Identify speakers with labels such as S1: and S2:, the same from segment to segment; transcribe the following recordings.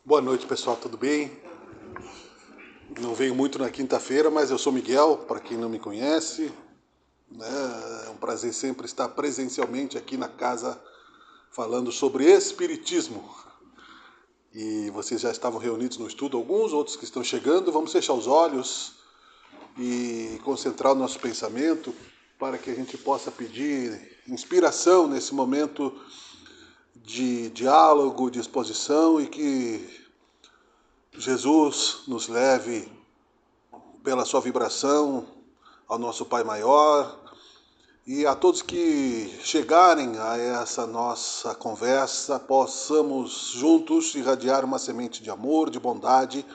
S1: Boa noite, pessoal, tudo bem? Não venho muito na quinta-feira, mas eu sou Miguel, para quem não me conhece. É um prazer sempre estar presencialmente aqui na casa falando sobre espiritismo. E vocês já estavam reunidos no estudo, alguns outros que estão chegando. Vamos fechar os olhos e concentrar o nosso pensamento para que a gente possa pedir inspiração nesse momento de diálogo, de exposição e que Jesus nos leve pela sua vibração ao nosso Pai Maior e a todos que chegarem a essa nossa conversa, possamos juntos irradiar uma semente de amor, de bondade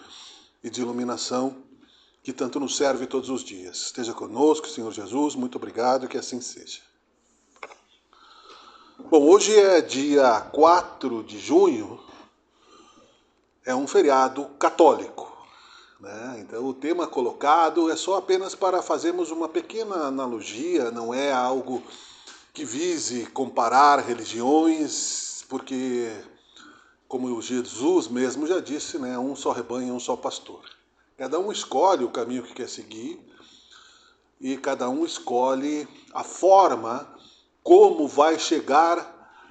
S1: e de iluminação que tanto nos serve todos os dias. Esteja conosco, Senhor Jesus, muito obrigado, que assim seja. Bom, hoje é dia 4 de junho, é um feriado católico. Então o tema colocado é só apenas para fazermos uma pequena analogia, não é algo que vise comparar religiões, porque, como Jesus mesmo já disse, um só rebanho, um só pastor. Cada um escolhe o caminho que quer seguir e cada um escolhe a forma como vai chegar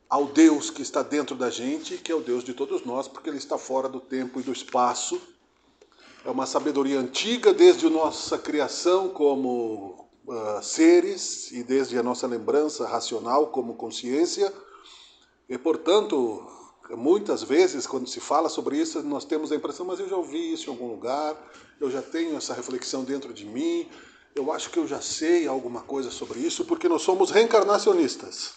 S1: ao Deus que está dentro da gente, que é o Deus de todos nós, porque ele está fora do tempo e do espaço. É uma sabedoria antiga desde a nossa criação como seres e desde a nossa lembrança racional como consciência. E, portanto, muitas vezes, quando se fala sobre isso, nós temos a impressão, mas eu já ouvi isso em algum lugar, eu já tenho essa reflexão dentro de mim, eu acho que eu já sei alguma coisa sobre isso, porque nós somos reencarnacionistas.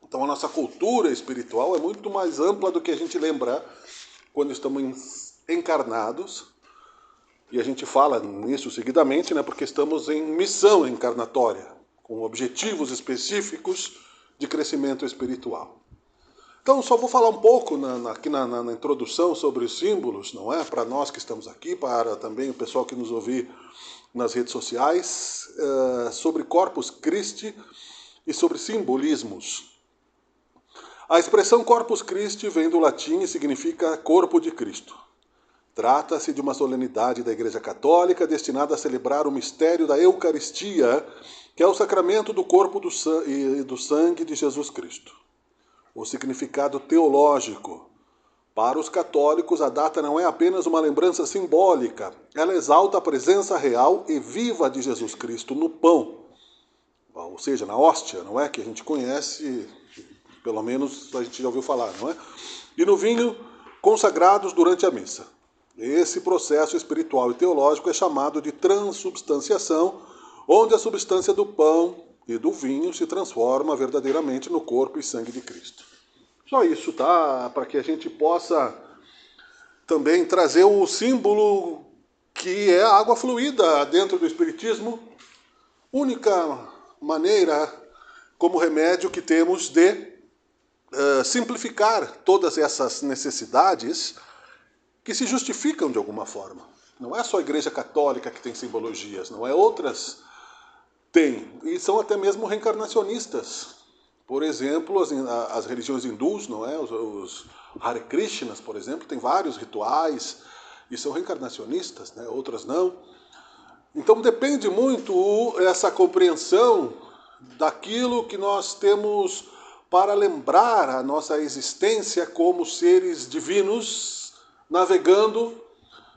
S1: Então a nossa cultura espiritual é muito mais ampla do que a gente lembra quando estamos encarnados. E a gente fala nisso seguidamente, porque estamos em missão encarnatória, com objetivos específicos de crescimento espiritual. Então, só vou falar um pouco aqui na introdução sobre os símbolos, não é? Para nós que estamos aqui, para também o pessoal que nos ouve nas redes sociais, sobre Corpus Christi e sobre simbolismos. A expressão Corpus Christi vem do latim e significa corpo de Cristo. Trata-se de uma solenidade da Igreja Católica destinada a celebrar o mistério da Eucaristia, que é o sacramento do corpo e do sangue de Jesus Cristo. O significado teológico. Para os católicos, a data não é apenas uma lembrança simbólica, ela exalta a presença real e viva de Jesus Cristo no pão, ou seja, na hóstia, não é? Que a gente conhece, pelo menos a gente já ouviu falar, não é? E no vinho, consagrados durante a missa. Esse processo espiritual e teológico é chamado de transubstanciação, onde a substância do pão e do vinho se transforma verdadeiramente no corpo e sangue de Cristo. Só isso, tá? Para que a gente possa também trazer o símbolo que é a água fluida dentro do Espiritismo, única maneira como remédio que temos de simplificar todas essas necessidades que se justificam de alguma forma. Não é só a Igreja Católica que tem simbologias, não é? Outras têm, e são até mesmo reencarnacionistas. Por exemplo, as religiões hindus, não é? Os Hare Krishnas, por exemplo, têm vários rituais e são reencarnacionistas, né? Outras não. Então depende muito essa compreensão daquilo que nós temos para lembrar a nossa existência como seres divinos, navegando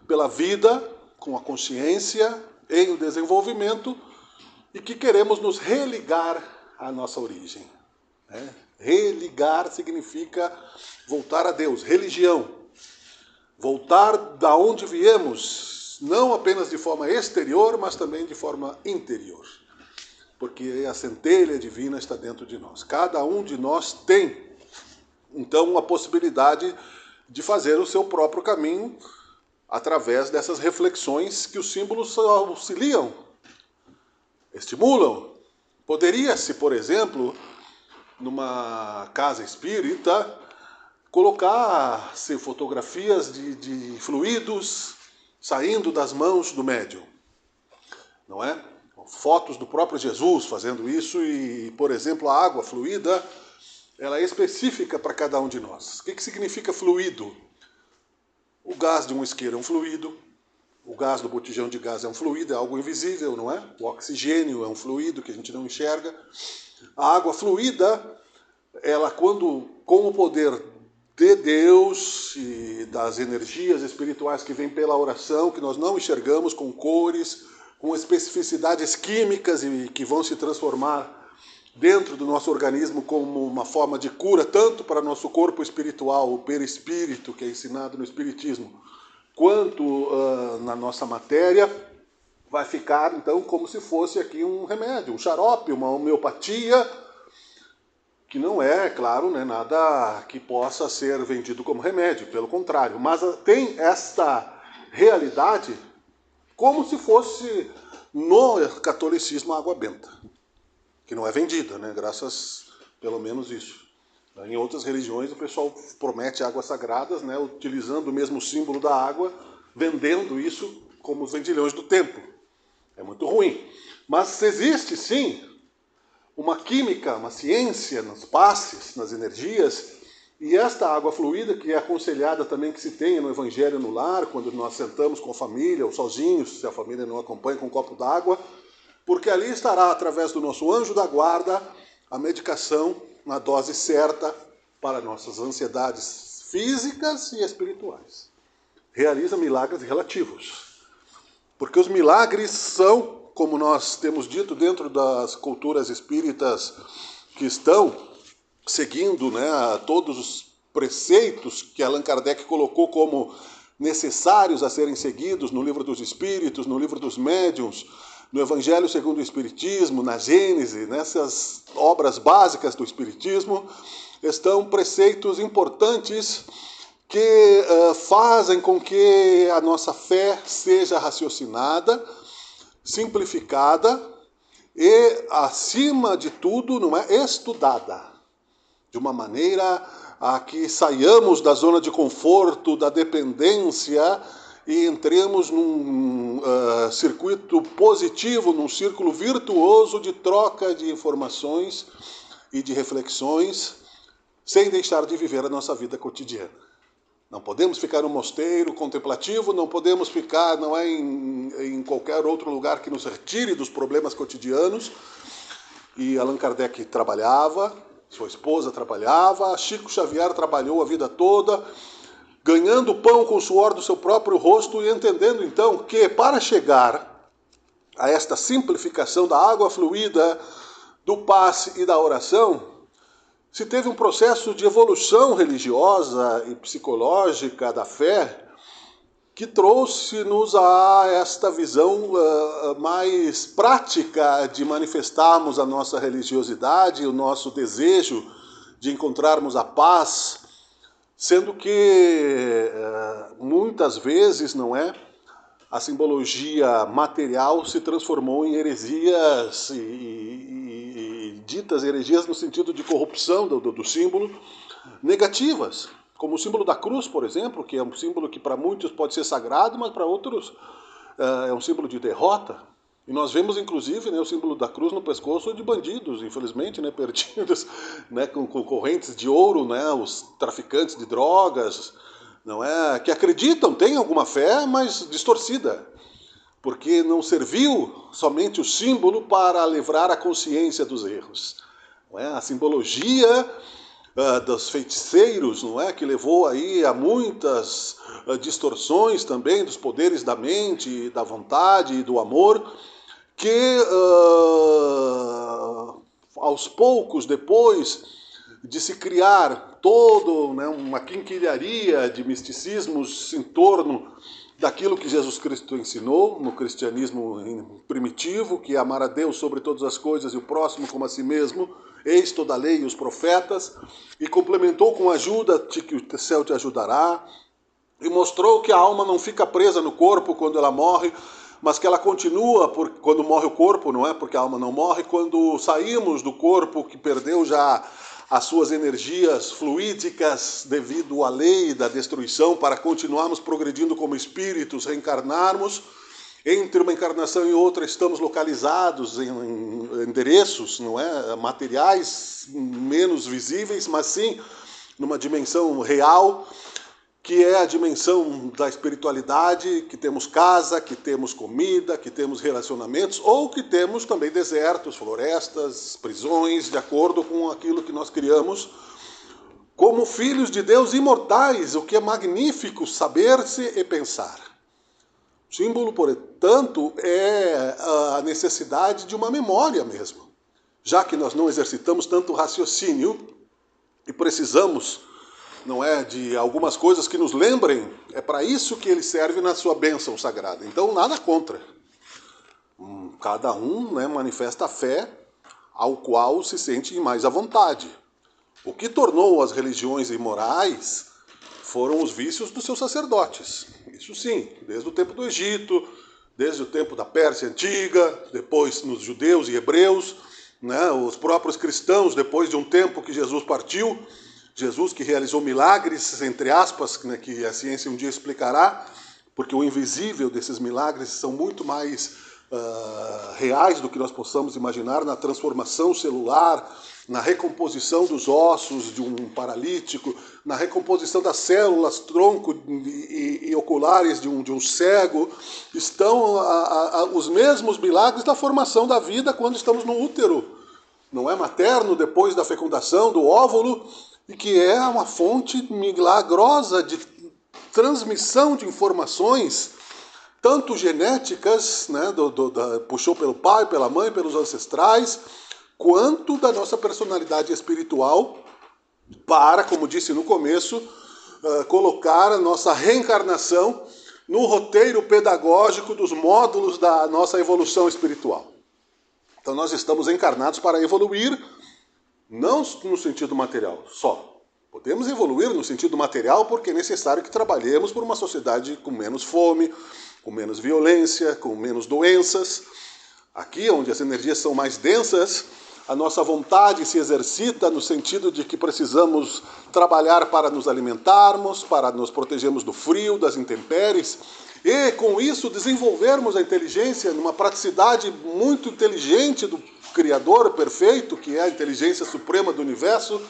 S1: pela vida com a consciência em desenvolvimento e que queremos nos religar à nossa origem. Religar significa voltar a Deus, religião. Voltar da onde viemos, não apenas de forma exterior, mas também de forma interior. Porque a centelha divina está dentro de nós. Cada um de nós tem, então, a possibilidade de fazer o seu próprio caminho através dessas reflexões que os símbolos auxiliam, estimulam. Poderia-se, por exemplo, numa casa espírita, colocar-se fotografias de fluidos saindo das mãos do médium, não é? Fotos do próprio Jesus fazendo isso e, por exemplo, a água fluida, ela é específica para cada um de nós. O que significa fluido? gás de um isqueiro é um fluido, o gás do botijão de gás é um fluido, é algo invisível, não é? O oxigênio é um fluido que a gente não enxerga. A água fluida, ela quando, com o poder de Deus e das energias espirituais que vêm pela oração, que nós não enxergamos, com cores, com especificidades químicas e que vão se transformar dentro do nosso organismo como uma forma de cura, tanto para nosso corpo espiritual, o perispírito, que é ensinado no Espiritismo, quanto na nossa matéria, vai ficar então como se fosse aqui um remédio, um xarope, uma homeopatia, que não é, claro, né, nada que possa ser vendido como remédio, pelo contrário, mas tem esta realidade como se fosse no catolicismo a água benta, que não é vendida, né, graças pelo menos isso. Em outras religiões o pessoal promete águas sagradas, né, utilizando o mesmo símbolo da água, vendendo isso como os vendilhões do templo. É muito ruim. Mas existe sim uma química, uma ciência nos passes, nas energias, e esta água fluida, que é aconselhada também que se tenha no Evangelho no lar, quando nós sentamos com a família, ou sozinhos, se a família não acompanha, com um copo d'água, porque ali estará, através do nosso anjo da guarda, a medicação na dose certa para nossas ansiedades físicas e espirituais. Realiza milagres relativos. Porque os milagres são, como nós temos dito dentro das culturas espíritas que estão seguindo, né, todos os preceitos que Allan Kardec colocou como necessários a serem seguidos no Livro dos Espíritos, no Livro dos Médiuns, no Evangelho segundo o Espiritismo, na Gênese, nessas obras básicas do Espiritismo, estão preceitos importantes que fazem com que a nossa fé seja raciocinada, simplificada e, acima de tudo, não é estudada, de uma maneira a que saiamos da zona de conforto, da dependência e entremos num circuito positivo, num círculo virtuoso de troca de informações e de reflexões, sem deixar de viver a nossa vida cotidiana. Não podemos ficar no mosteiro contemplativo, não podemos ficar em qualquer outro lugar que nos retire dos problemas cotidianos. E Allan Kardec trabalhava, sua esposa trabalhava, Chico Xavier trabalhou a vida toda, ganhando pão com o suor do seu próprio rosto e entendendo então que para chegar a esta simplificação da água fluida, do passe e da oração, se teve um processo de evolução religiosa e psicológica da fé que trouxe-nos a esta visão mais prática de manifestarmos a nossa religiosidade, o nosso desejo de encontrarmos a paz, sendo que muitas vezes, não é, a simbologia material se transformou em heresias e ditas heresias no sentido de corrupção do símbolo, negativas, como o símbolo da cruz, por exemplo, que é um símbolo que para muitos pode ser sagrado, mas para outros é um símbolo de derrota. E nós vemos, inclusive, né, o símbolo da cruz no pescoço de bandidos, infelizmente, né, perdidos, né, com correntes de ouro, né, os traficantes de drogas, não é, que acreditam, têm alguma fé, mas distorcida, porque não serviu somente o símbolo para livrar a consciência dos erros. Não é? A simbologia dos feiticeiros, não é, que levou aí a muitas distorções também dos poderes da mente, da vontade e do amor, que aos poucos, depois de se criar todo, né, uma quinquilharia de misticismos em torno daquilo que Jesus Cristo ensinou no cristianismo primitivo, que é amar a Deus sobre todas as coisas e o próximo como a si mesmo, eis toda a lei e os profetas, e complementou com ajuda-te que o céu te ajudará, e mostrou que a alma não fica presa no corpo quando ela morre, mas que ela continua quando morre o corpo, não é? Porque a alma não morre. Quando saímos do corpo que perdeu já as suas energias fluídicas devido à lei da destruição, para continuarmos progredindo como espíritos, reencarnarmos, entre uma encarnação e outra estamos localizados em endereços, não é? Materiais menos visíveis, mas sim numa dimensão real, que é a dimensão da espiritualidade, que temos casa, que temos comida, que temos relacionamentos, ou que temos também desertos, florestas, prisões, de acordo com aquilo que nós criamos, como filhos de Deus imortais, o que é magnífico saber-se e pensar. O símbolo, portanto, é a necessidade de uma memória mesmo, já que nós não exercitamos tanto raciocínio e precisamos, não é, de algumas coisas que nos lembrem, é para isso que ele serve na sua bênção sagrada. Então, nada contra. Cada um, né, manifesta a fé ao qual se sente mais à vontade. O que tornou as religiões imorais foram os vícios dos seus sacerdotes. Isso sim, desde o tempo do Egito, desde o tempo da Pérsia Antiga, depois nos judeus e hebreus, né, os próprios cristãos, depois de um tempo que Jesus partiu, Jesus que realizou milagres, entre aspas, né, que a ciência um dia explicará, porque o invisível desses milagres são muito mais reais do que nós possamos imaginar, na transformação celular, na recomposição dos ossos de um paralítico, na recomposição das células tronco e oculares de um cego. Estão os mesmos milagres da formação da vida quando estamos no útero, não é, materno, depois da fecundação do óvulo, e que é uma fonte milagrosa de transmissão de informações, tanto genéticas, né, puxou pelo pai, pela mãe, pelos ancestrais, quanto da nossa personalidade espiritual, para, como disse no começo, colocar a nossa reencarnação no roteiro pedagógico dos módulos da nossa evolução espiritual. Então nós estamos encarnados para evoluir, não no sentido material só. Podemos evoluir no sentido material porque é necessário que trabalhemos por uma sociedade com menos fome, com menos violência, com menos doenças. Aqui, onde as energias são mais densas, a nossa vontade se exercita no sentido de que precisamos trabalhar para nos alimentarmos, para nos protegermos do frio, das intempéries, e com isso desenvolvermos a inteligência numa praticidade muito inteligente do Criador perfeito, que é a inteligência suprema do universo,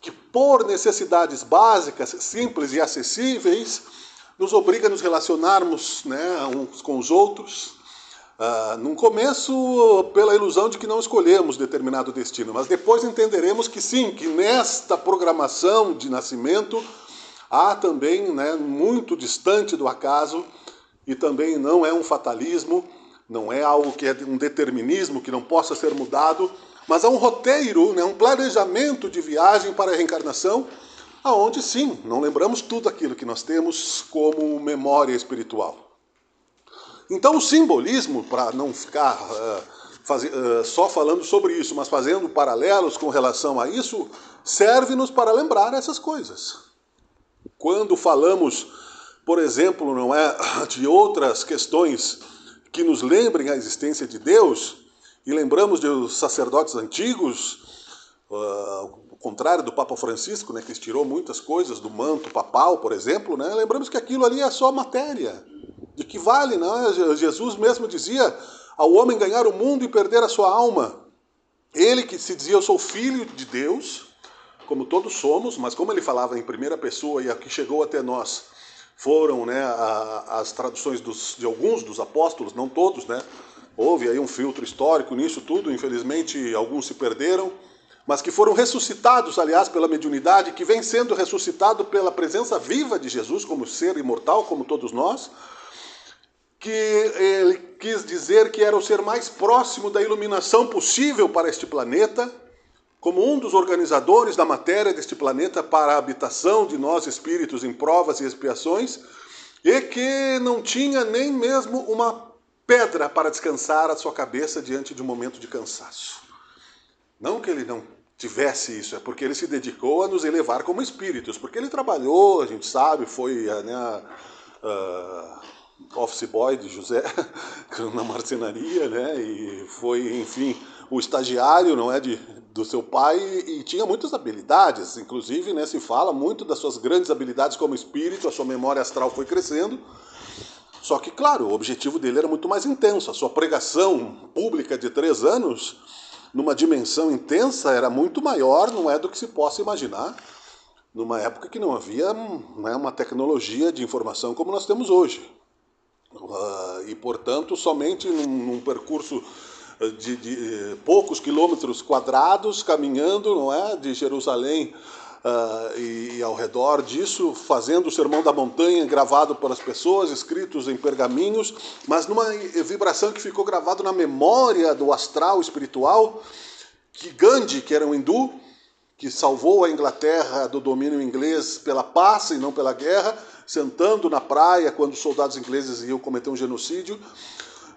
S1: que por necessidades básicas, simples e acessíveis, nos obriga a nos relacionarmos, né, uns com os outros. Num começo, pela ilusão de que não escolhemos determinado destino, mas depois entenderemos que sim, que nesta programação de nascimento há também, né, muito distante do acaso, e também não é um fatalismo, não é algo que é um determinismo que não possa ser mudado, mas há um roteiro, né, um planejamento de viagem para a reencarnação, aonde sim, não lembramos tudo aquilo que nós temos como memória espiritual. Então o simbolismo, para não ficar só falando sobre isso, mas fazendo paralelos com relação a isso, serve-nos para lembrar essas coisas. Quando falamos, por exemplo, não é, de outras questões que nos lembrem a existência de Deus, e lembramos dos sacerdotes antigos, ao contrário do Papa Francisco, né, que estirou muitas coisas do manto papal, por exemplo, né, lembramos que aquilo ali é só matéria. De que vale, né? Jesus mesmo dizia ao homem ganhar o mundo e perder a sua alma. Ele que se dizia, eu sou filho de Deus, como todos somos, mas como ele falava em primeira pessoa e a que chegou até nós foram, né, as traduções de alguns dos apóstolos, não todos, né? Houve aí um filtro histórico nisso tudo, infelizmente alguns se perderam, mas que foram ressuscitados, aliás, pela mediunidade, que vem sendo ressuscitado pela presença viva de Jesus como ser imortal, como todos nós, que ele quis dizer que era o ser mais próximo da iluminação possível para este planeta, como um dos organizadores da matéria deste planeta para a habitação de nós espíritos em provas e expiações, e que não tinha nem mesmo uma pedra para descansar a sua cabeça diante de um momento de cansaço. Não que ele não tivesse isso, é porque ele se dedicou a nos elevar como espíritos, porque ele trabalhou, a gente sabe, foi, né, office boy de José na marcenaria, né? E foi, enfim, o estagiário, não é, do seu pai, e tinha muitas habilidades, inclusive, né, se fala muito das suas grandes habilidades como espírito, a sua memória astral foi crescendo. Só que, claro, o objetivo dele era muito mais intenso. A sua pregação pública de 3 anos, numa dimensão intensa, era muito maior, não é, do que se possa imaginar, numa época que não havia, né, uma tecnologia de informação como nós temos hoje. E, portanto, somente num percurso de poucos quilômetros quadrados, caminhando, não é, de Jerusalém e ao redor disso, fazendo o Sermão da Montanha, gravado pelas pessoas, escritos em pergaminhos, mas numa vibração que ficou gravado na memória do astral espiritual, que Gandhi, que era um hindu, que salvou a Inglaterra do domínio inglês pela paz e não pela guerra, sentando na praia quando os soldados ingleses iam cometer um genocídio,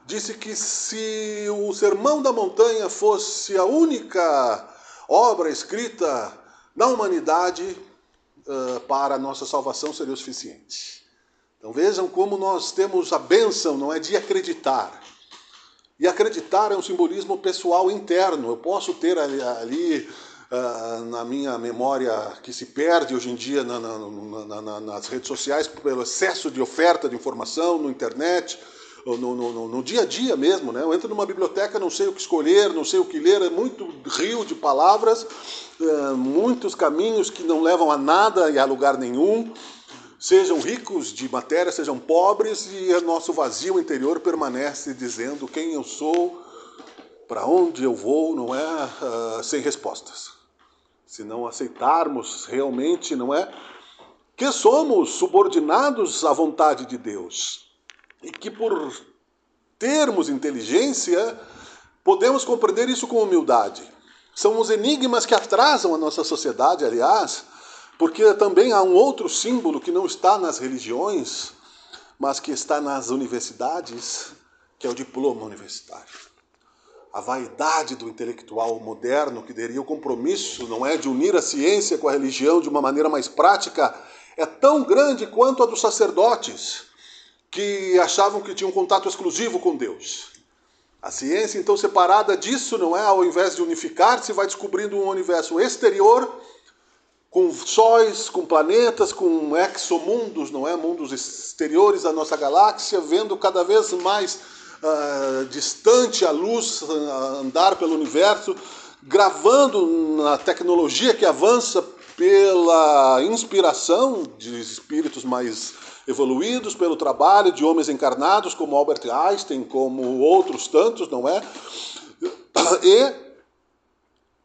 S1: disse que se o Sermão da Montanha fosse a única obra escrita na humanidade, para a nossa salvação seria o suficiente. Então vejam como nós temos a bênção, não é, de acreditar. E acreditar é um simbolismo pessoal interno. Eu posso ter ali na minha memória, que se perde hoje em dia nas redes sociais pelo excesso de oferta de informação, na internet, no dia a dia mesmo, né? Eu entro numa biblioteca, não sei o que escolher, não sei o que ler, é muito rio de palavras, muitos caminhos que não levam a nada e a lugar nenhum, sejam ricos de matéria, sejam pobres, e o nosso vazio interior permanece dizendo quem eu sou, para onde eu vou, não é, sem respostas. Se não aceitarmos realmente, não é, que somos subordinados à vontade de Deus e que por termos inteligência podemos compreender isso com humildade. São os enigmas que atrasam a nossa sociedade, aliás, porque também há um outro símbolo que não está nas religiões, mas que está nas universidades, que é o diploma universitário. A vaidade do intelectual moderno, que teria o compromisso, não é, de unir a ciência com a religião de uma maneira mais prática, é tão grande quanto a dos sacerdotes, que achavam que tinham contato exclusivo com Deus. A ciência, então, separada disso, não é, ao invés de unificar-se, vai descobrindo um universo exterior, com sóis, com planetas, com exomundos, não é, mundos exteriores da nossa galáxia, vendo cada vez mais distante a luz andar pelo universo, gravando na tecnologia que avança pela inspiração de espíritos mais evoluídos, pelo trabalho de homens encarnados como Albert Einstein, como outros tantos, não é? E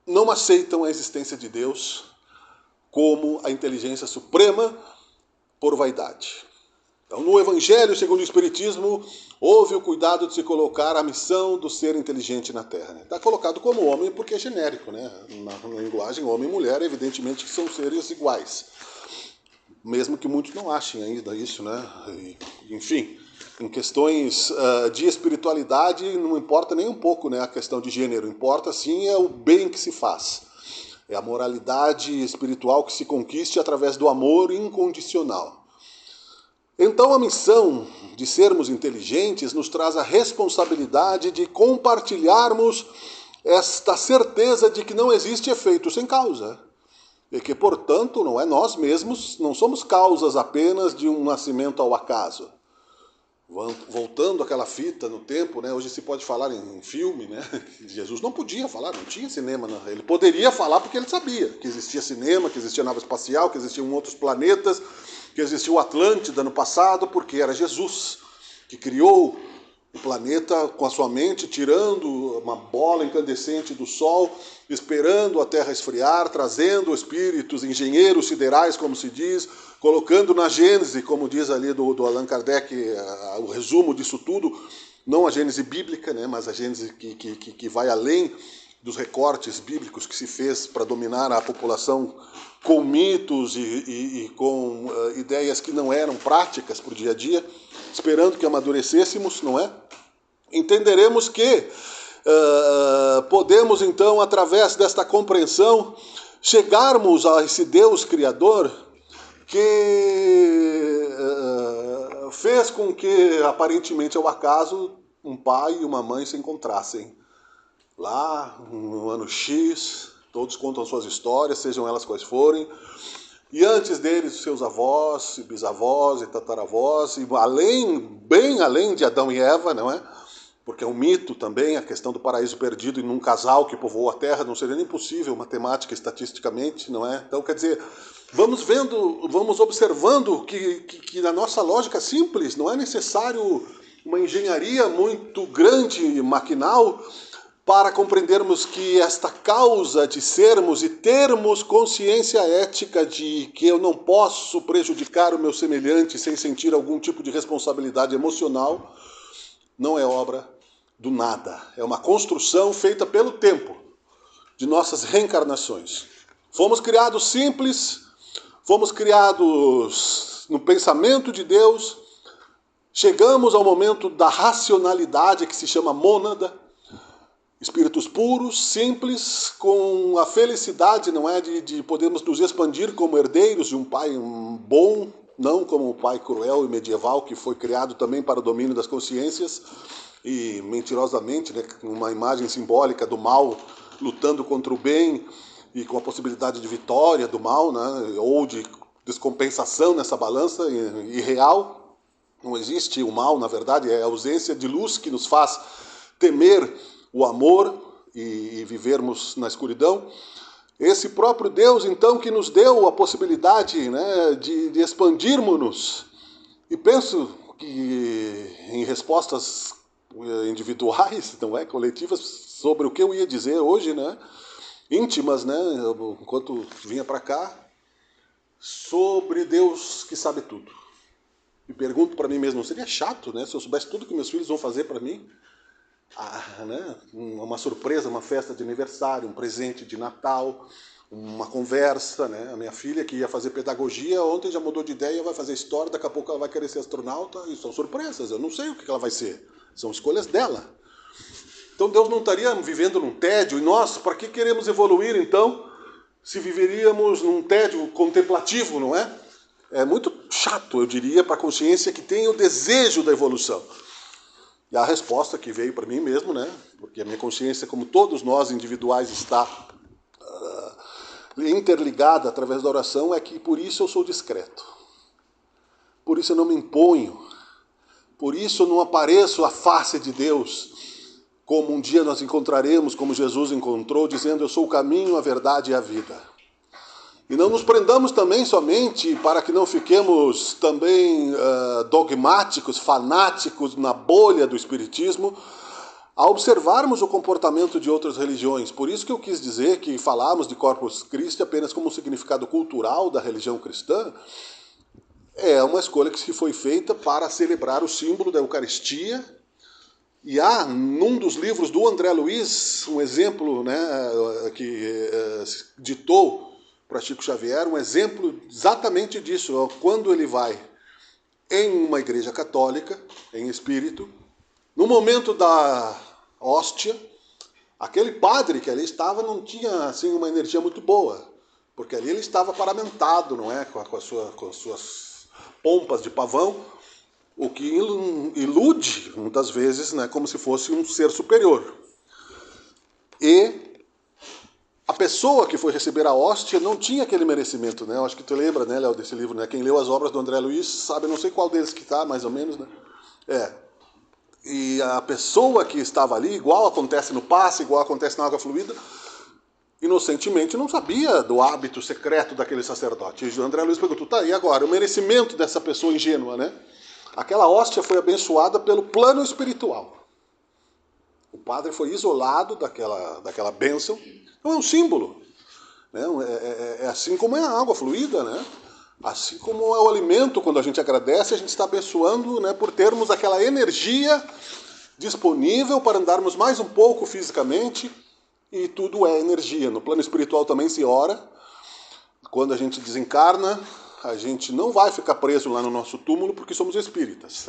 S1: não aceitam a existência de Deus como a inteligência suprema por vaidade. Então, no Evangelho, segundo o Espiritismo, houve o cuidado de se colocar a missão do ser inteligente na Terra. Está colocado como homem porque é genérico, né? Na linguagem homem e mulher, evidentemente que são seres iguais. Mesmo que muitos não achem ainda isso, né? Enfim, em questões de espiritualidade não importa nem um pouco, né, a questão de gênero. Importa sim é o bem que se faz. É a moralidade espiritual que se conquiste através do amor incondicional. Então a missão de sermos inteligentes nos traz a responsabilidade de compartilharmos esta certeza de que não existe efeito sem causa. E que, portanto, não é nós mesmos, não somos causas apenas de um nascimento ao acaso. Voltando àquela fita no tempo, né? Hoje se pode falar em filme, né? Jesus não podia falar, não tinha cinema. Não. Ele poderia falar porque ele sabia que existia cinema, que existia nave espacial, que existiam outros planetas, que existiu Atlântida no passado, porque era Jesus que criou o planeta com a sua mente, tirando uma bola incandescente do Sol, esperando a Terra esfriar, trazendo espíritos, engenheiros siderais, como se diz, colocando na Gênese, como diz ali do Allan Kardec, o resumo disso tudo, não a Gênese bíblica, né, mas a Gênese que vai além dos recortes bíblicos que se fez para dominar a população com mitos e com ideias que não eram práticas para o dia a dia, esperando que amadurecêssemos, não é? Entenderemos que podemos, então, através desta compreensão, chegarmos a esse Deus Criador que fez com que, aparentemente ao acaso, um pai e uma mãe se encontrassem. Lá, no ano X, todos contam suas histórias, sejam elas quais forem, e antes deles, seus avós, e bisavós, e tataravós, e bem além de Adão e Eva, não é? porque é um mito também a questão do paraíso perdido em um casal que povoou a Terra, não seria nem possível matemática, estatisticamente, não é? Então, quer dizer, vamos observando que na nossa lógica simples não é necessário uma engenharia muito grande, maquinal, para compreendermos que esta causa de sermos e termos consciência ética de que eu não posso prejudicar o meu semelhante sem sentir algum tipo de responsabilidade emocional, não é obra do nada. É uma construção feita pelo tempo de nossas reencarnações. Fomos criados simples, fomos criados no pensamento de Deus, chegamos ao momento da racionalidade que se chama mônada, espíritos puros, simples, com a felicidade, não é, de podermos nos expandir como herdeiros de um pai bom, não como o pai cruel e medieval que foi criado também para o domínio das consciências e mentirosamente, né, uma imagem simbólica do mal lutando contra o bem e com a possibilidade de vitória do mal, né, ou de descompensação nessa balança irreal. Não existe o mal, na verdade, é a ausência de luz que nos faz temer o amor e vivermos na escuridão. Esse próprio Deus, então, que nos deu a possibilidade, né, de expandirmos-nos. E penso que em respostas individuais, não é, coletivas, sobre o que eu ia dizer hoje, né, íntimas, né, enquanto vinha para cá, sobre Deus que sabe tudo. E pergunto para mim mesmo, não seria chato, né, se eu soubesse tudo que meus filhos vão fazer para mim? Né? Uma surpresa, uma festa de aniversário, um presente de Natal, uma conversa, né? A minha filha que ia fazer pedagogia, ontem já mudou de ideia, vai fazer história, daqui a pouco ela vai querer ser astronauta, e são surpresas, eu não sei o que ela vai ser, são escolhas dela. Então Deus não estaria vivendo num tédio, e nós, para que queremos evoluir então, se viveríamos num tédio contemplativo, não é? É muito chato, eu diria, para a consciência que tem o desejo da evolução. E a resposta que veio para mim mesmo, né? Porque a minha consciência, como todos nós individuais, está interligada através da oração, é que por isso eu sou discreto. Por isso eu não me imponho. Por isso eu não apareço à face de Deus, como um dia nós encontraremos, como Jesus encontrou, dizendo: eu sou o caminho, a verdade e a vida. E não nos prendamos também somente para que não fiquemos também dogmáticos, fanáticos na bolha do espiritismo, a observarmos o comportamento de outras religiões. Por isso que eu quis dizer que falamos de Corpus Christi apenas como um significado cultural da religião cristã. É uma escolha que foi feita para celebrar o símbolo da Eucaristia. E há, num dos livros do André Luiz, um exemplo, né, que ditou para Chico Xavier, um exemplo exatamente disso. Quando ele vai em uma igreja católica, em espírito, no momento da hóstia, aquele padre que ali estava não tinha assim uma energia muito boa, porque ali ele estava paramentado, não é, com as suas pompas de pavão, o que ilude muitas vezes, né, como se fosse um ser superior. E a pessoa que foi receber a hóstia não tinha aquele merecimento, né? Eu acho que tu lembra, né, Léo, desse livro, né? Quem leu as obras do André Luiz sabe, não sei qual deles que tá, mais ou menos, né? E a pessoa que estava ali, igual acontece no passe, igual acontece na água fluida, inocentemente não sabia do hábito secreto daquele sacerdote. E o André Luiz perguntou: tá, e agora? O merecimento dessa pessoa ingênua, né? Aquela hóstia foi abençoada pelo plano espiritual. O padre foi isolado daquela bênção. Então é um símbolo. Né? É assim como é a água fluida, né? Assim como é o alimento, quando a gente agradece, a gente está abençoando, né, por termos aquela energia disponível para andarmos mais um pouco fisicamente, e tudo é energia. No plano espiritual também se ora. Quando a gente desencarna, a gente não vai ficar preso lá no nosso túmulo porque somos espíritas.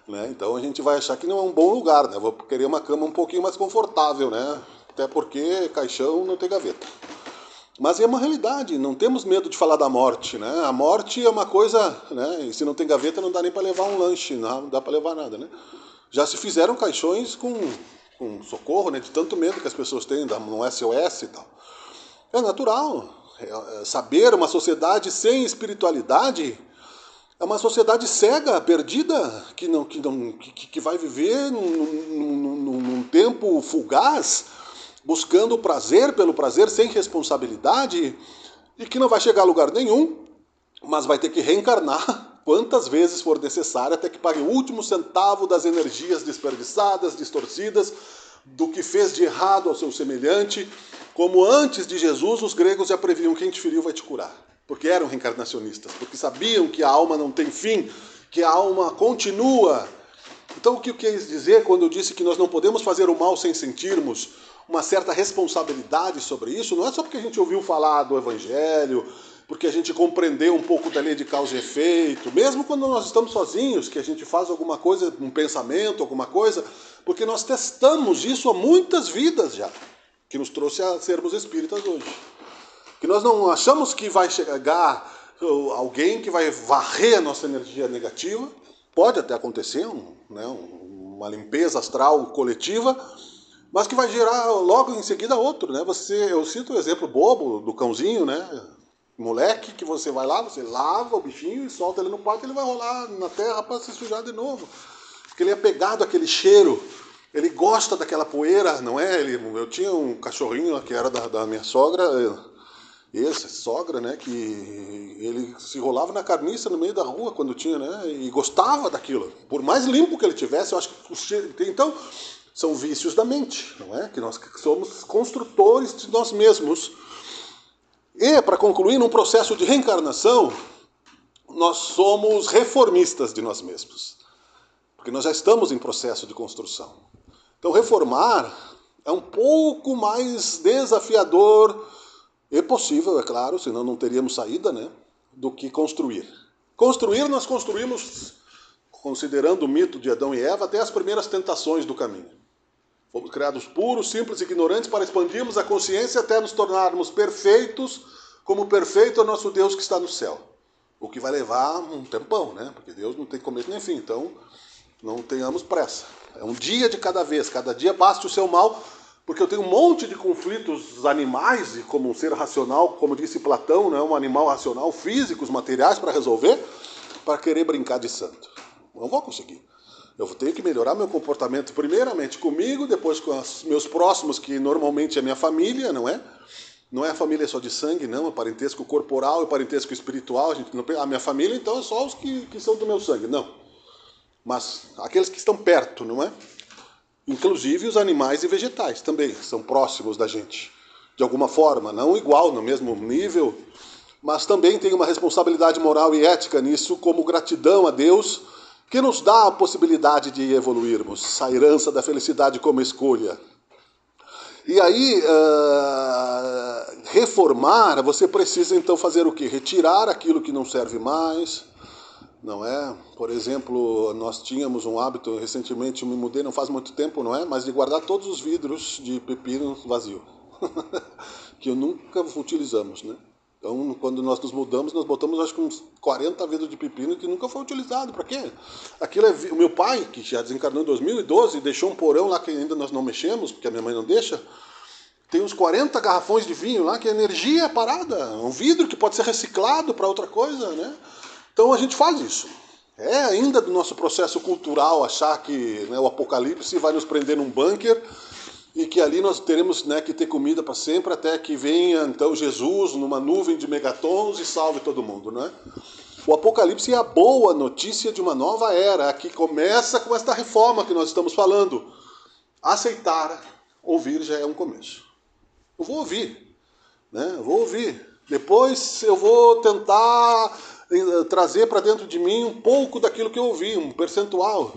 S1: Né? Então a gente vai achar que não é um bom lugar, né? Vou querer uma cama um pouquinho mais confortável, né? Até porque caixão não tem gaveta. Mas é uma realidade, não temos medo de falar da morte, né? A morte é uma coisa, né? E se não tem gaveta não dá nem para levar um lanche, não dá para levar nada, né? Já se fizeram caixões com socorro, né? De tanto medo que as pessoas têm, no SOS e tal. É natural. Saber uma sociedade sem espiritualidade É uma sociedade cega, perdida, que vai viver num tempo fugaz, buscando o prazer pelo prazer, sem responsabilidade, e que não vai chegar a lugar nenhum, mas vai ter que reencarnar quantas vezes for necessário, até que pague o último centavo das energias desperdiçadas, distorcidas, do que fez de errado ao seu semelhante. Como antes de Jesus, os gregos já previam: quem te feriu vai te curar. Porque eram reencarnacionistas, porque sabiam que a alma não tem fim, que a alma continua. Então o que eu quis dizer quando eu disse que nós não podemos fazer o mal sem sentirmos uma certa responsabilidade sobre isso, não é só porque a gente ouviu falar do Evangelho, porque a gente compreendeu um pouco da lei de causa e efeito, mesmo quando nós estamos sozinhos, que a gente faz alguma coisa, um pensamento, alguma coisa, porque nós testamos isso há muitas vidas já, que nos trouxe a sermos espíritas hoje. Que nós não achamos que vai chegar alguém que vai varrer a nossa energia negativa. Pode até acontecer, uma limpeza astral coletiva, mas que vai gerar logo em seguida outro, né? Eu cito o exemplo bobo do cãozinho, né? Moleque, que você vai lá, você lava o bichinho e solta ele no pátio, ele vai rolar na terra para se sujar de novo. Porque ele é apegado àquele cheiro, ele gosta daquela poeira, não é? Eu tinha um cachorrinho que era da minha sogra, sogra, né, que ele se rolava na carniça no meio da rua quando tinha, né, e gostava daquilo. Por mais limpo que ele tivesse, eu acho que então são vícios da mente, não é? Que nós somos construtores de nós mesmos. E para concluir, num processo de reencarnação, nós somos reformistas de nós mesmos, porque nós já estamos em processo de construção. Então reformar é um pouco mais desafiador. É possível, é claro, senão não teríamos saída, né? Do que construir. Construir, nós construímos, considerando o mito de Adão e Eva, até as primeiras tentações do caminho. Fomos criados puros, simples e ignorantes para expandirmos a consciência até nos tornarmos perfeitos, como perfeito é o nosso Deus que está no céu. O que vai levar um tempão, né? Porque Deus não tem começo nem fim, então não tenhamos pressa. É um dia de cada vez, cada dia baste o seu mal. Porque eu tenho um monte de conflitos animais, e como um ser racional, como disse Platão, né, um animal racional, físicos, materiais para resolver, para querer brincar de santo. Não vou conseguir. Eu vou ter que melhorar meu comportamento primeiramente comigo, depois com os meus próximos, que normalmente é a minha família, não é? Não é a família só de sangue, não, é parentesco corporal e parentesco espiritual. A minha família, então, é só os que são do meu sangue, não. Mas aqueles que estão perto, não é? Inclusive os animais e vegetais também são próximos da gente, de alguma forma, não igual, no mesmo nível, mas também tem uma responsabilidade moral e ética nisso, como gratidão a Deus, que nos dá a possibilidade de evoluirmos, a herança da felicidade como escolha. E aí, reformar, você precisa então fazer o quê? Retirar aquilo que não serve mais. Não é? Por exemplo, nós tínhamos um hábito, recentemente me mudei, não faz muito tempo, não é? Mas de guardar todos os vidros de pepino vazio. Que nunca utilizamos, né? Então, quando nós nos mudamos, nós botamos acho que uns 40 vidros de pepino que nunca foi utilizado. Para quê? Aquilo o meu pai, que já desencarnou em 2012, deixou um porão lá que ainda nós não mexemos, porque a minha mãe não deixa. Tem uns 40 garrafões de vinho lá, que a energia é parada. Um vidro que pode ser reciclado para outra coisa, né? Então a gente faz isso. É ainda do nosso processo cultural achar que, né, o apocalipse vai nos prender num bunker e que ali nós teremos, né, que ter comida para sempre até que venha então Jesus numa nuvem de megatons e salve todo mundo, né? O apocalipse é a boa notícia de uma nova era que começa com esta reforma que nós estamos falando. Aceitar, ouvir já é um começo. Eu vou ouvir, né? Eu vou ouvir. Depois eu vou tentar trazer para dentro de mim um pouco daquilo que eu ouvi, um percentual.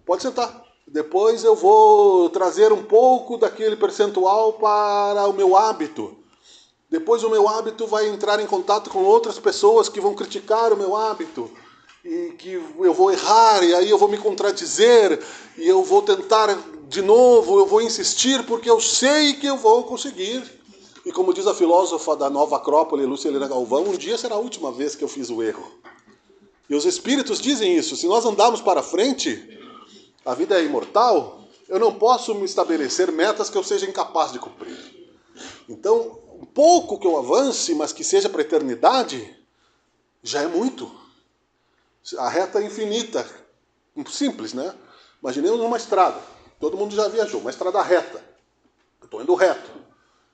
S1: Pode sentar. Depois eu vou trazer um pouco daquele percentual para o meu hábito. Depois o meu hábito vai entrar em contato com outras pessoas que vão criticar o meu hábito. E que eu vou errar, e aí eu vou me contradizer, e eu vou tentar de novo, eu vou insistir, porque eu sei que eu vou conseguir. E como diz a filósofa da Nova Acrópole, Lúcia Helena Galvão, um dia será a última vez que eu fiz o erro. E os espíritos dizem isso. Se nós andarmos para frente, a vida é imortal, eu não posso me estabelecer metas que eu seja incapaz de cumprir. Então, um pouco que eu avance, mas que seja para a eternidade, já é muito. A reta é infinita, simples, né? Imaginemos uma estrada, todo mundo já viajou, uma estrada reta. Eu estou indo reto.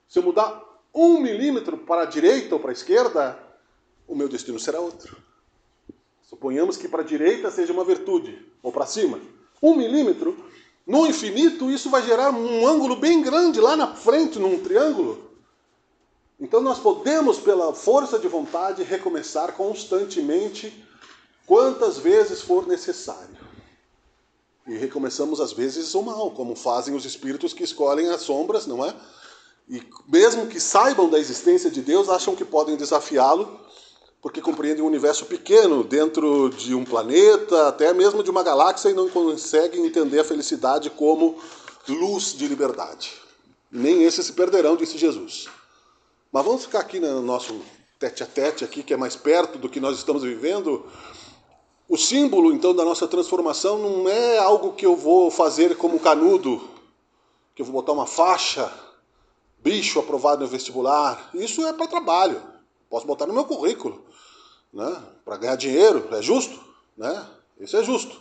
S1: Se eu mudar 1 milímetro para a direita ou para a esquerda, o meu destino será outro. Suponhamos que para a direita seja uma virtude, ou para cima. 1 milímetro, no infinito, isso vai gerar um ângulo bem grande lá na frente, num triângulo. Então nós podemos, pela força de vontade, recomeçar constantemente, quantas vezes for necessário. E recomeçamos às vezes o mal, como fazem os espíritos que escolhem as sombras, não é? E mesmo que saibam da existência de Deus, acham que podem desafiá-lo, porque compreendem um universo pequeno dentro de um planeta, até mesmo de uma galáxia, e não conseguem entender a felicidade como luz de liberdade. Nem esses se perderão, disse Jesus. Mas vamos ficar aqui no nosso tete-a-tete, aqui, que é mais perto do que nós estamos vivendo. O símbolo, então, da nossa transformação não é algo que eu vou fazer como Canudo, que eu vou botar uma faixa, bicho aprovado no vestibular. Isso é para trabalho. Posso botar no meu currículo, né? Para ganhar dinheiro, é justo, né? Isso é justo.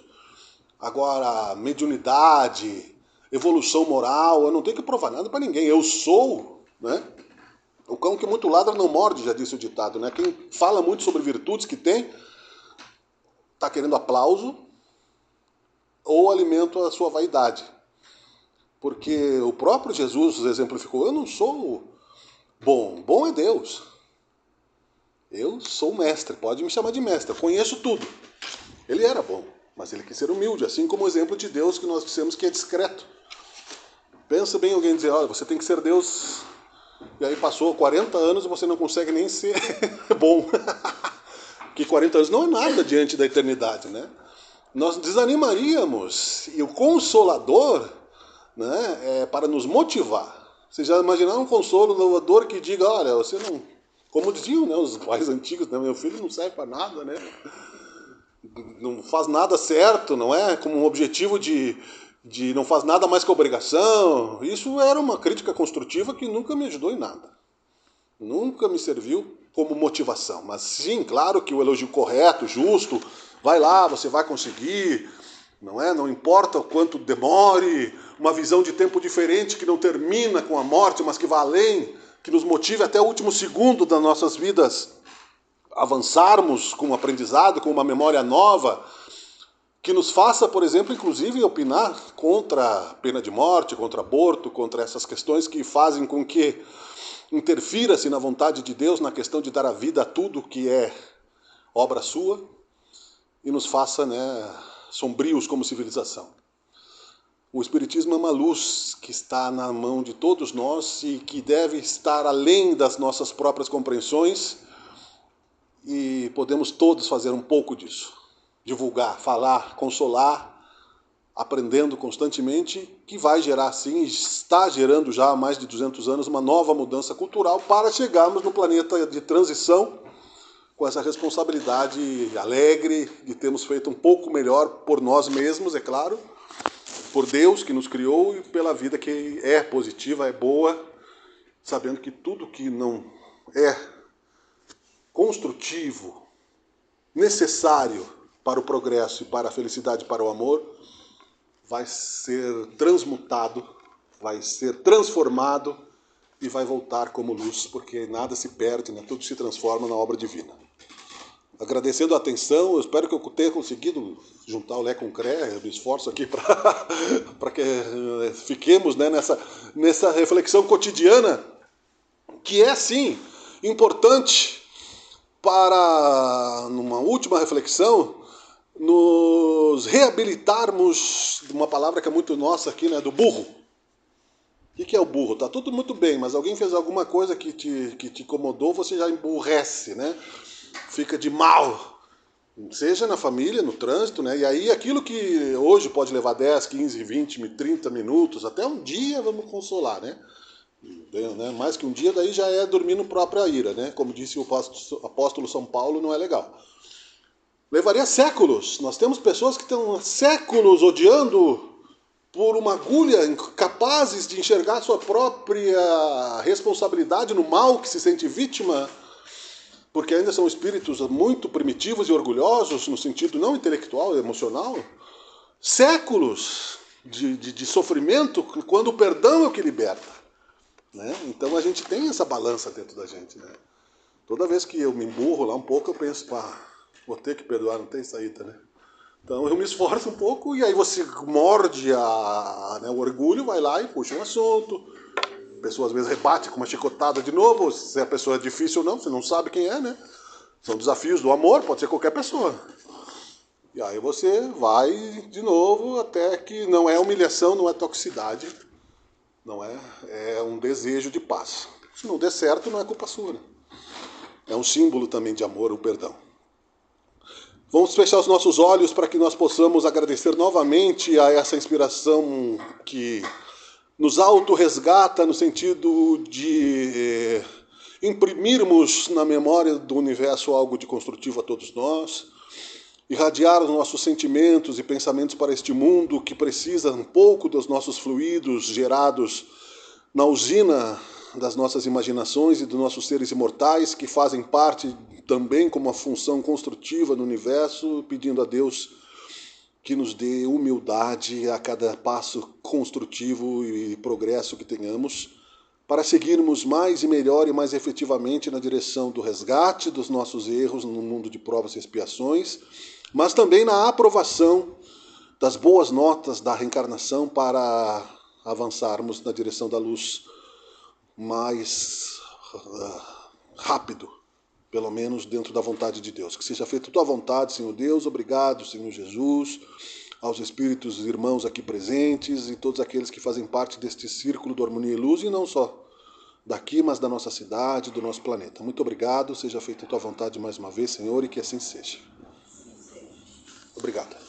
S1: Agora, mediunidade, evolução moral, eu não tenho que provar nada para ninguém. Eu sou, né? O cão que muito ladra não morde, já disse o ditado, né? Quem fala muito sobre virtudes que tem, está querendo aplauso ou alimento a sua vaidade. Porque o próprio Jesus exemplificou, eu não sou bom, bom é Deus. Eu sou mestre, pode me chamar de mestre, eu conheço tudo. Ele era bom, mas ele quis ser humilde, assim como o exemplo de Deus que nós dissemos que é discreto. Pensa bem alguém dizer, olha, você tem que ser Deus, e aí passou 40 anos e você não consegue nem ser bom. Porque 40 anos não é nada diante da eternidade, né? Nós desanimaríamos, e o Consolador, né, é para nos motivar. Vocês já imaginaram um consolador que diga, olha, você não... Como diziam, né, os pais antigos, né, meu filho não serve para nada, né? Não faz nada certo, não é? Como um objetivo de não faz nada mais que obrigação. Isso era uma crítica construtiva que nunca me ajudou em nada. Nunca me serviu como motivação. Mas sim, claro que o elogio correto, justo, vai lá, você vai conseguir, não é? Não importa o quanto demore, uma visão de tempo diferente que não termina com a morte, mas que vai além, que nos motive até o último segundo das nossas vidas avançarmos com um aprendizado, com uma memória nova, que nos faça, por exemplo, inclusive opinar contra a pena de morte, contra aborto, contra essas questões que fazem com que interfira-se na vontade de Deus na questão de dar a vida a tudo que é obra sua e nos faça, né, sombrios como civilização. O Espiritismo é uma luz que está na mão de todos nós e que deve estar além das nossas próprias compreensões, e podemos todos fazer um pouco disso. Divulgar, falar, consolar, aprendendo constantemente, que vai gerar, sim, está gerando já há mais de 200 anos, uma nova mudança cultural para chegarmos no planeta de transição com essa responsabilidade alegre de termos feito um pouco melhor por nós mesmos, é claro, por Deus que nos criou e pela vida que é positiva, é boa, sabendo que tudo que não é construtivo, necessário para o progresso e para a felicidade, para o amor, vai ser transmutado, vai ser transformado e vai voltar como luz, porque nada se perde, né? Tudo se transforma na obra divina. Agradecendo a atenção, eu espero que eu tenha conseguido juntar o Lé com o Cré, eu me esforço aqui para que fiquemos, né, nessa reflexão cotidiana, que é, sim, importante para, numa última reflexão, nos reabilitarmos de uma palavra que é muito nossa aqui, né, do burro. O que é o burro? Tá tudo muito bem, mas alguém fez alguma coisa que te incomodou, você já emburrece, né? Fica de mal. Seja na família, no trânsito, né? E aí aquilo que hoje pode levar 10, 15, 20, 30 minutos, até um dia, vamos consolar, né? Mais que um dia, daí já é dormir no própria ira, né? Como disse o apóstolo São Paulo, não é legal. Levaria séculos. Nós temos pessoas que estão séculos odiando por uma agulha, incapazes de enxergar sua própria responsabilidade no mal que se sente vítima, porque ainda são espíritos muito primitivos e orgulhosos, no sentido não intelectual e emocional, séculos de sofrimento, quando o perdão é o que liberta. Né? Então a gente tem essa balança dentro da gente. Né? Toda vez que eu me emburro lá um pouco, eu penso, pá, vou ter que perdoar, não tem saída, né? Então eu me esforço um pouco e aí você morde o orgulho, vai lá e puxa um assunto. A pessoa às vezes rebate com uma chicotada de novo, se a pessoa é difícil ou não, você não sabe quem é, né? São desafios do amor, pode ser qualquer pessoa. E aí você vai de novo até que não é humilhação, não é toxicidade, não é? É um desejo de paz. Se não der certo, não é culpa sua, né? É um símbolo também de amor, o perdão. Vamos fechar os nossos olhos para que nós possamos agradecer novamente a essa inspiração que nos autorresgata no sentido de imprimirmos na memória do universo algo de construtivo a todos nós, irradiar os nossos sentimentos e pensamentos para este mundo que precisa um pouco dos nossos fluidos gerados na usina das nossas imaginações e dos nossos seres imortais, que fazem parte também como uma função construtiva no universo, pedindo a Deus que nos dê humildade a cada passo construtivo e progresso que tenhamos, para seguirmos mais e melhor e mais efetivamente na direção do resgate dos nossos erros no mundo de provas e expiações, mas também na aprovação das boas notas da reencarnação para avançarmos na direção da luz mais rápido, pelo menos dentro da vontade de Deus. Que seja feita a tua vontade, Senhor Deus. Obrigado, Senhor Jesus, aos espíritos irmãos aqui presentes e todos aqueles que fazem parte deste círculo do Harmonia e Luz, e não só daqui, mas da nossa cidade, do nosso planeta. Muito obrigado, seja feita a tua vontade mais uma vez, Senhor, e que assim seja. Obrigado.